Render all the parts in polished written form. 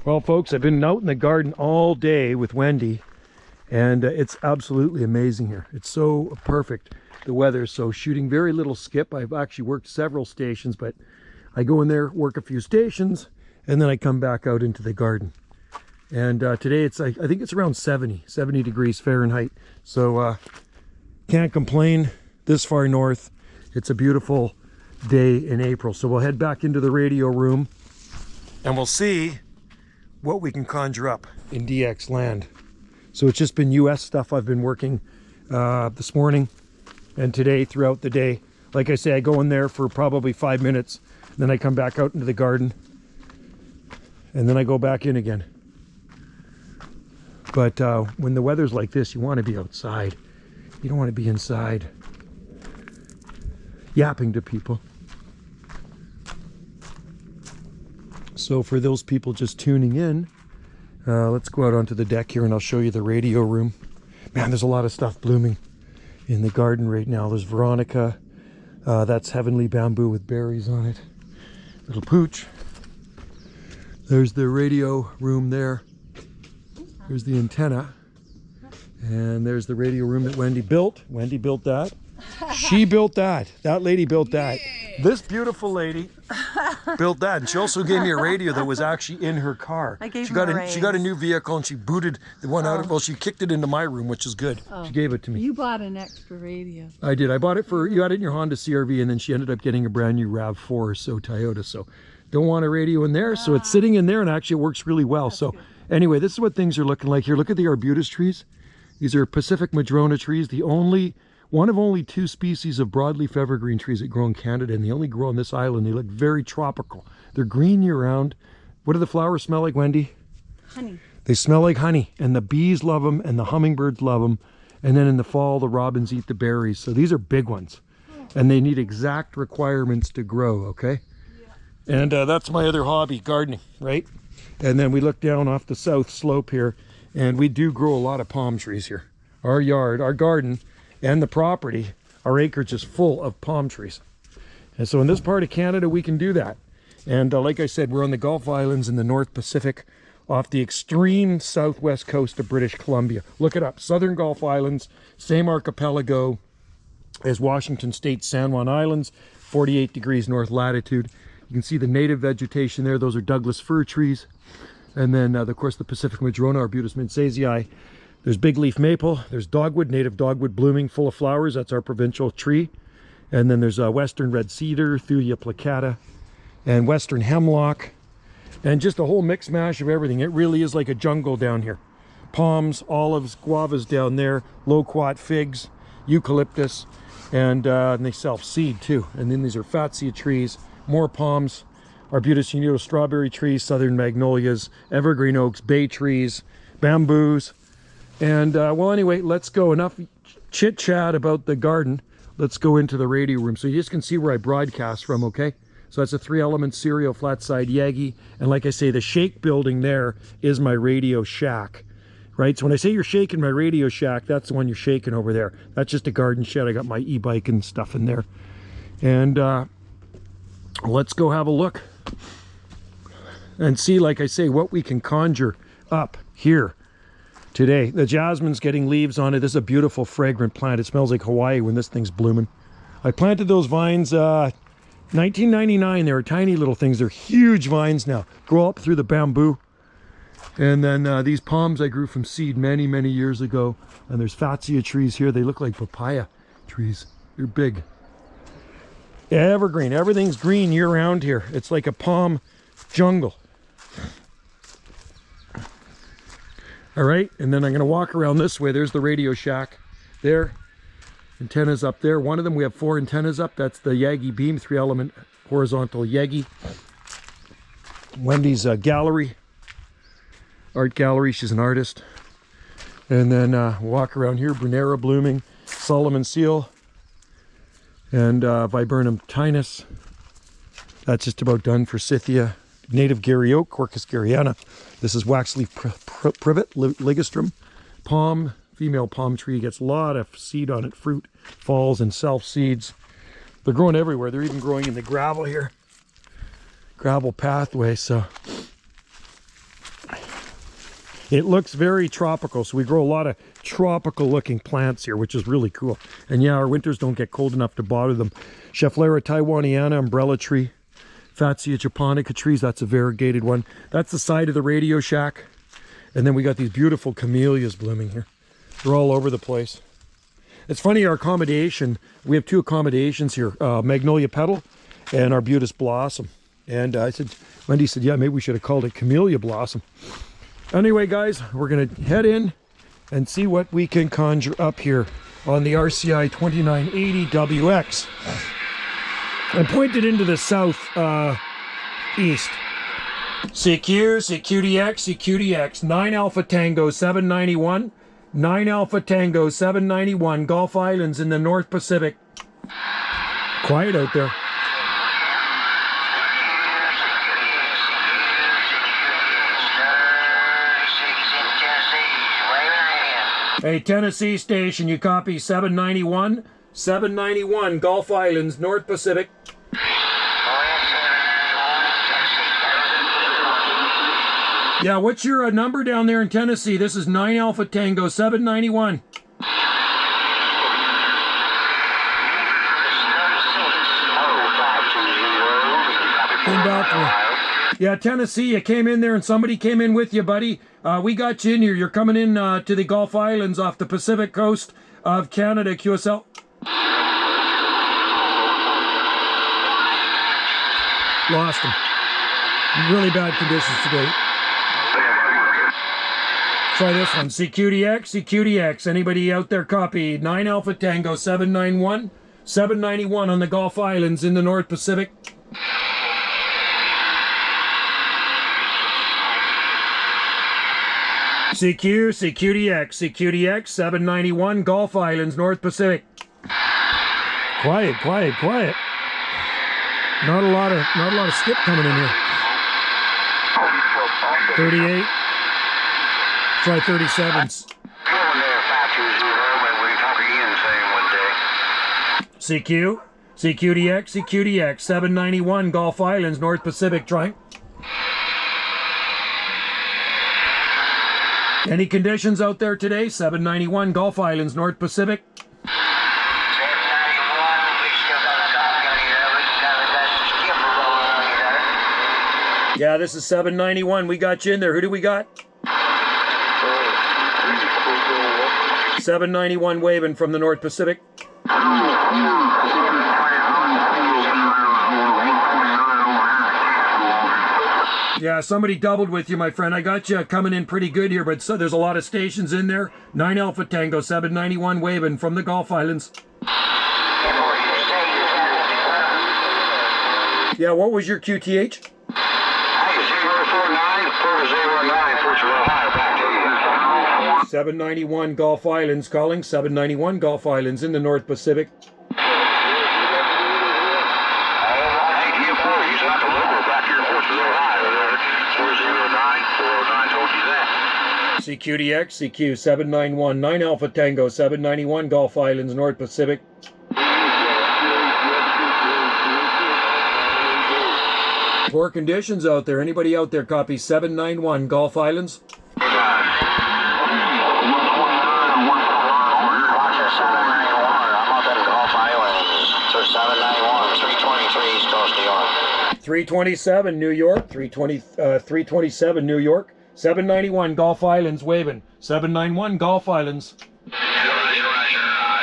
Well, folks, I've been out in the garden all day with Wendy, and it's absolutely amazing here. It's so perfect. The weather, so shooting very little skip. I've actually worked several stations, but I go in there, work a few stations, and then I come back out into the garden. And today it's like, I think it's around 70 degrees Fahrenheit. So can't complain this far north. It's a beautiful day in April. So we'll head back into the radio room and we'll see what we can conjure up in DX land. So it's just been US stuff I've been working this morning and today throughout the day. Like I say, I go in there for probably 5 minutes, then I come back out into the garden, and then I go back in again. But when the weather's like this, you want to be outside. You don't want to be inside yapping to people. So for those people just tuning in, let's go out onto the deck here and I'll show you the radio room. Man, there's a lot of stuff blooming in the garden right now. There's Veronica. That's heavenly bamboo with berries on it. Little pooch. There's the radio room there. There's the antenna. And there's the radio room that Wendy built. Wendy built that. She built that. That lady built that. This beautiful lady built that. And she also gave me a radio that was actually in her car. She got a new vehicle and she booted the one out. Well, she kicked it into my room, which is good. She gave it to me. You bought an extra radio. I did. I bought it for, you had it in your Honda CRV, and then she ended up getting a brand new RAV4 or so Toyota. So don't want a radio in there. So it's sitting in there and actually it works really well. So anyway, this is what things are looking like here. Look at the arbutus trees. These are Pacific Madrona trees, one of only 2 species of broadleaf evergreen trees that grow in Canada, and they only grow on this island. They look very tropical. They're green year-round. What do the flowers smell like, Wendy? Honey. They smell like honey, and the bees love them, and the hummingbirds love them, and then in the fall, the robins eat the berries. So these are big ones, and they need exact requirements to grow, okay? Yeah. And that's my other hobby, gardening, right? And then we look down off the south slope here, and we do grow a lot of palm trees here. Our yard, our garden, and the property, our acreage is full of palm trees. And so in this part of Canada, we can do that. And like I said, we're on the Gulf Islands in the North Pacific off the extreme southwest coast of British Columbia. Look it up, Southern Gulf Islands, same archipelago as Washington State San Juan Islands, 48 degrees north latitude. You can see the native vegetation there. Those are Douglas fir trees. And then, of course, the Pacific Madrona, Arbutus mintzesii. There's big leaf maple, there's dogwood, native dogwood blooming, full of flowers. That's our provincial tree. And then there's western red cedar, Thuya plicata, and western hemlock, and just a whole mix mash of everything. It really is like a jungle down here. Palms, olives, guavas down there, loquat figs, eucalyptus, and they self-seed too. And then these are fatsia trees, more palms, Arbutus unio strawberry trees, southern magnolias, evergreen oaks, bay trees, bamboos. And well, anyway, let's go. Enough chit chat about the garden. Let's go into the radio room so you just can see where I broadcast from, okay? So that's a 3-element serial flat side Yagi. And like I say, the shake building there is my radio shack, right? So when I say you're shaking my radio shack, that's the one you're shaking over there. That's just a garden shed. I got my e-bike and stuff in there. And let's go have a look and see, like I say, what we can conjure up here today. The jasmine's getting leaves on it. This is a beautiful fragrant plant. It smells like Hawaii when this thing's blooming. I planted those vines 1999. They were tiny little things. They're huge vines now. Grow up through the bamboo. And then these palms I grew from seed many, many years ago. And there's fatsia trees here. They look like papaya trees. They're big. Evergreen. Everything's green year round here. It's like a palm jungle. All right, and then I'm going to walk around this way. There's the radio shack there. Antennas up there. One of them, we have 4 antennas up. That's the Yagi beam, 3-element horizontal Yagi. Wendy's gallery, art gallery. She's an artist. And then walk around here. Brunera blooming, Solomon seal, and Viburnum tinus. That's just about done. Forsythia. Native Gary oak, Quercus garryana. This is waxleaf privet, ligustrum. Palm, female palm tree, gets a lot of seed on it, fruit, falls and self-seeds. They're growing everywhere. They're even growing in the gravel here. Gravel pathway, so It looks very tropical, so we grow a lot of tropical looking plants here, which is really cool. And yeah, our winters don't get cold enough to bother them. Schefflera taiwaniana, umbrella tree. Fatsia japonica trees, that's a variegated one. That's the side of the radio shack. And then we got these beautiful camellias blooming here. They're all over the place. It's funny, our accommodation, we have two accommodations here, Magnolia Petal and Arbutus Blossom. And I said, Wendy said, yeah, maybe we should have called it Camellia Blossom. Anyway, guys, we're going to head in and see what we can conjure up here on the RCI 2980WX. I pointed into the south east. CQ, CQDX, CQDX, 9 Alpha Tango 791, 9 Alpha Tango 791, Gulf Islands in the North Pacific. Quiet out there. Hey, Tennessee station, you copy 791? 791, Gulf Islands, North Pacific. Yeah, what's your number down there in Tennessee? This is 9 Alpha Tango, 791. Came back to, yeah, Tennessee, you came in there and somebody came in with you, buddy. We got you in here. You're coming in to the Gulf Islands off the Pacific coast of Canada, QSL. Lost him. Really bad conditions today. Try this one. CQDX, CQDX. Anybody out there copy? 9 Alpha Tango 791. 791 on the Gulf Islands in the North Pacific. CQ, CQDX, CQDX 791 Gulf Islands, North Pacific. Quiet, quiet, quiet. Not a lot of skip coming in here. 38. Try 37s. CQ, CQDX, CQDX 791 Gulf Islands, North Pacific. Try. Any conditions out there today? 791 Gulf Islands, North Pacific. Yeah, this is 791. We got you in there. Who do we got? 791 waving from the North Pacific. Yeah, somebody doubled with you, my friend. I got you coming in pretty good here, but there's a lot of stations in there. 9 Alpha Tango, 791 waving from the Gulf Islands. Yeah, what was your QTH? 791 Gulf Islands calling. 791 Gulf Islands in the North Pacific. CQDX, CQ 791, 9 Alpha Tango, 791 Gulf Islands, North Pacific. Poor conditions out there. Anybody out there copy 791 Gulf Islands? So 791, 323 East Coast, New York. 327 New York, 327 New York. 791 Gulf Islands waving. 791 Gulf Islands. Roger, roger.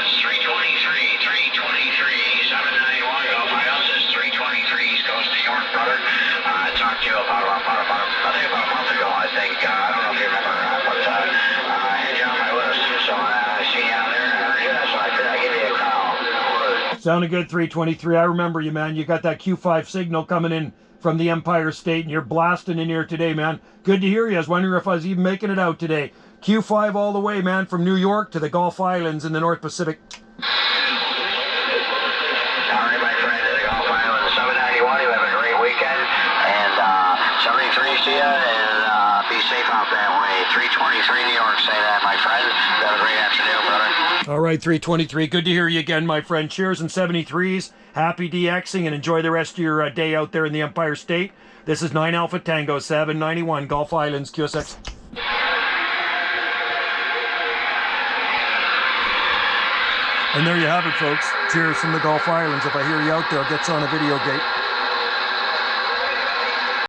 It's 323, 791 Gulf Islands. It's 323 East Coast, New York, brother. I talked to you about a month ago, I think. I don't know if you remember, but I had you on my list. So I see you out there and I heard you, so I figured I'd give you a call. Sounded good, 323. I remember you, man. You got that Q5 signal coming in from the Empire State, and you're blasting in here today, man. Good to hear you. I was wondering if I was even making it out today. Q5 all the way, man, from New York to the Gulf Islands in the North Pacific. All right, my friend, to the Gulf Islands, 791. You have a great weekend, and 73 to you, and be safe out that way. 323 New York, say that, my friend. Have a great afternoon, brother. All right, 323. Good to hear you again, my friend. Cheers and 73s. Happy DXing and enjoy the rest of your day out there in the Empire State. This is 9 Alpha Tango 791 Gulf Islands, QSX. And there you have it, folks. Cheers from the Gulf Islands. If I hear you out there, I'll get you on a video gate.